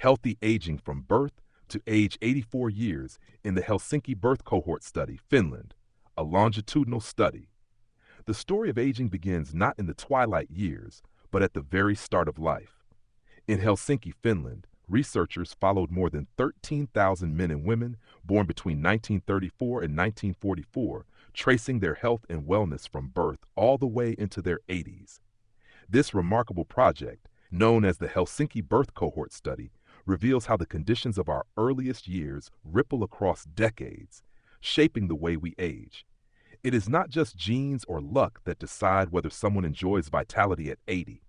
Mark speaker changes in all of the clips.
Speaker 1: Healthy Aging from Birth to Age 84 Years in the Helsinki Birth Cohort Study, Finland, a longitudinal study. The story of aging begins not in the twilight years, but at the very start of life. In Helsinki, Finland, researchers followed more than 13,000 men and women born between 1934 and 1944, tracing their health and wellness from birth all the way into their 80s. This remarkable project, known as the Helsinki Birth Cohort Study, reveals how the conditions of our earliest years ripple across decades, shaping the way we age. It is not just genes or luck that decide whether someone enjoys vitality at 80.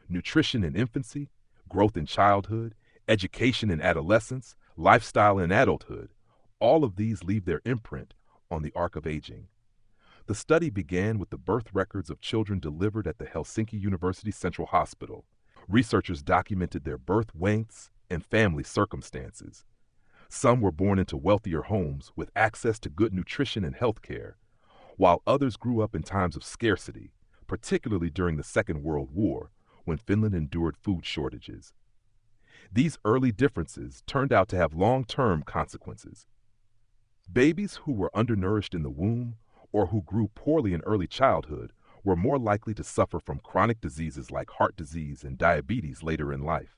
Speaker 1: Nutrition in infancy, growth in childhood, education in adolescence, lifestyle in adulthood, all of these leave their imprint on the arc of aging. The study began with the birth records of children delivered at the Helsinki University Central Hospital. Researchers documented their birth lengths and family circumstances. Some were born into wealthier homes with access to good nutrition and health care, while others grew up in times of scarcity, particularly during the Second World War, when Finland endured food shortages. These early differences turned out to have long-term consequences. Babies who were undernourished in the womb or who grew poorly in early childhood were more likely to suffer from chronic diseases like heart disease and diabetes later in life.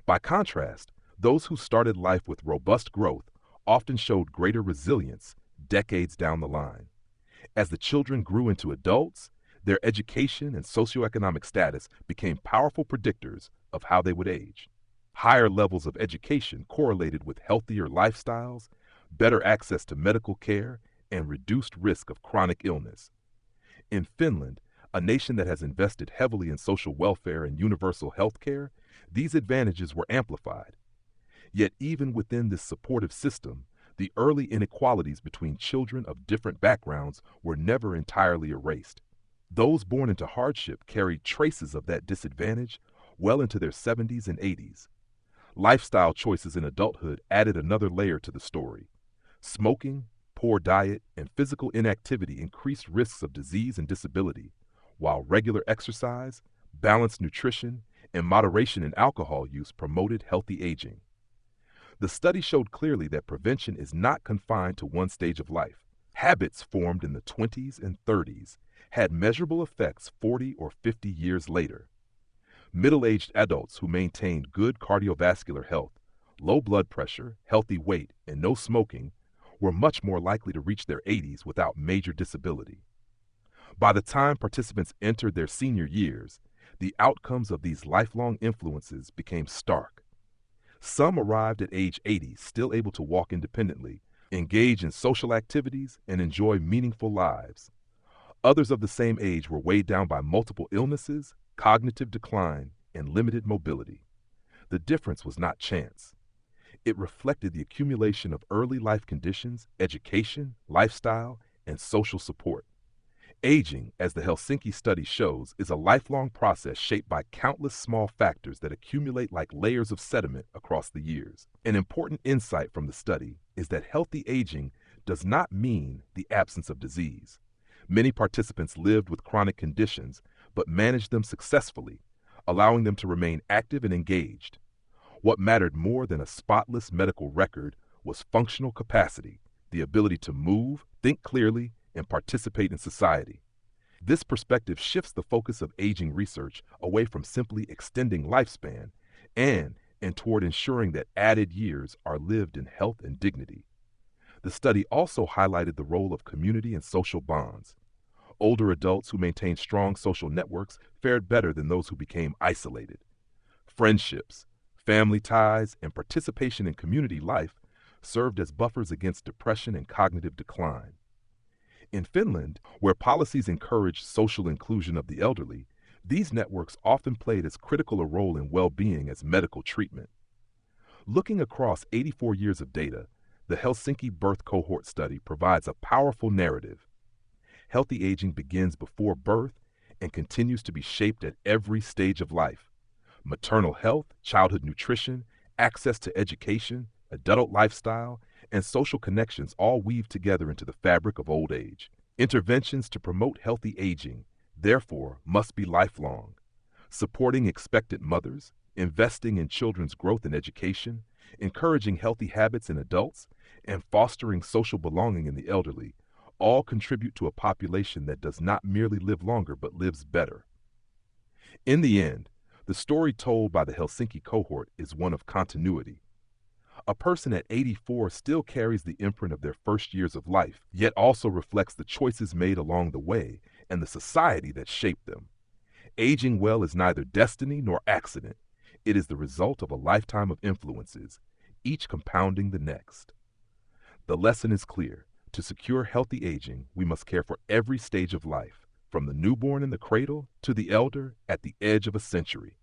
Speaker 1: By contrast, those who started life with robust growth often showed greater resilience decades down the line. As the children grew into adults, their education and socioeconomic status became powerful predictors of how they would age. Higher levels of education correlated with healthier lifestyles, better access to medical care, and reduced risk of chronic illness. In Finland, a nation that has invested heavily in social welfare and universal health care, these advantages were amplified. Yet even within this supportive system, the early inequalities between children of different backgrounds were never entirely erased. Those born into hardship carried traces of that disadvantage well into their 70s and 80s. Lifestyle choices in adulthood added another layer to the story. Smoking, poor diet, and physical inactivity increased risks of disease and disability, while regular exercise, balanced nutrition, and moderation in alcohol use promoted healthy aging. The study showed clearly that prevention is not confined to one stage of life. Habits formed in the 20s and 30s had measurable effects 40 or 50 years later. Middle-aged adults who maintained good cardiovascular health, low blood pressure, healthy weight, and no smoking were much more likely to reach their 80s without major disability. By the time participants entered their senior years, the outcomes of these lifelong influences became stark. Some arrived at age 80 still able to walk independently, engage in social activities, and enjoy meaningful lives. Others of the same age were weighed down by multiple illnesses, cognitive decline, and limited mobility. The difference was not chance. It reflected the accumulation of early life conditions, education, lifestyle, and social support. Aging, as the Helsinki study shows, is a lifelong process shaped by countless small factors that accumulate like layers of sediment across the years. An important insight from the study is that healthy aging does not mean the absence of disease. Many participants lived with chronic conditions, but managed them successfully, allowing them to remain active and engaged. What mattered more than a spotless medical record was functional capacity, the ability to move, think clearly, and participate in society. This perspective shifts the focus of aging research away from simply extending lifespan and toward ensuring that added years are lived in health and dignity. The study also highlighted the role of community and social bonds. Older adults who maintained strong social networks fared better than those who became isolated. Friendships, family ties, and participation in community life served as buffers against depression and cognitive decline. In Finland, where policies encouraged social inclusion of the elderly, these networks often played as critical a role in well-being as medical treatment. Looking across 84 years of data, the Helsinki Birth Cohort Study provides a powerful narrative. Healthy aging begins before birth and continues to be shaped at every stage of life. Maternal health, childhood nutrition, access to education, adult lifestyle, and social connections all weave together into the fabric of old age. Interventions to promote healthy aging, therefore, must be lifelong. Supporting expectant mothers, investing in children's growth and education, encouraging healthy habits in adults, and fostering social belonging in the elderly all contribute to a population that does not merely live longer but lives better. In the end, the story told by the Helsinki cohort is one of continuity. A person at 84 still carries the imprint of their first years of life, yet also reflects the choices made along the way and the society that shaped them. Aging well is neither destiny nor accident. It is the result of a lifetime of influences, each compounding the next. The lesson is clear. To secure healthy aging, we must care for every stage of life, from the newborn in the cradle to the elder at the edge of a century.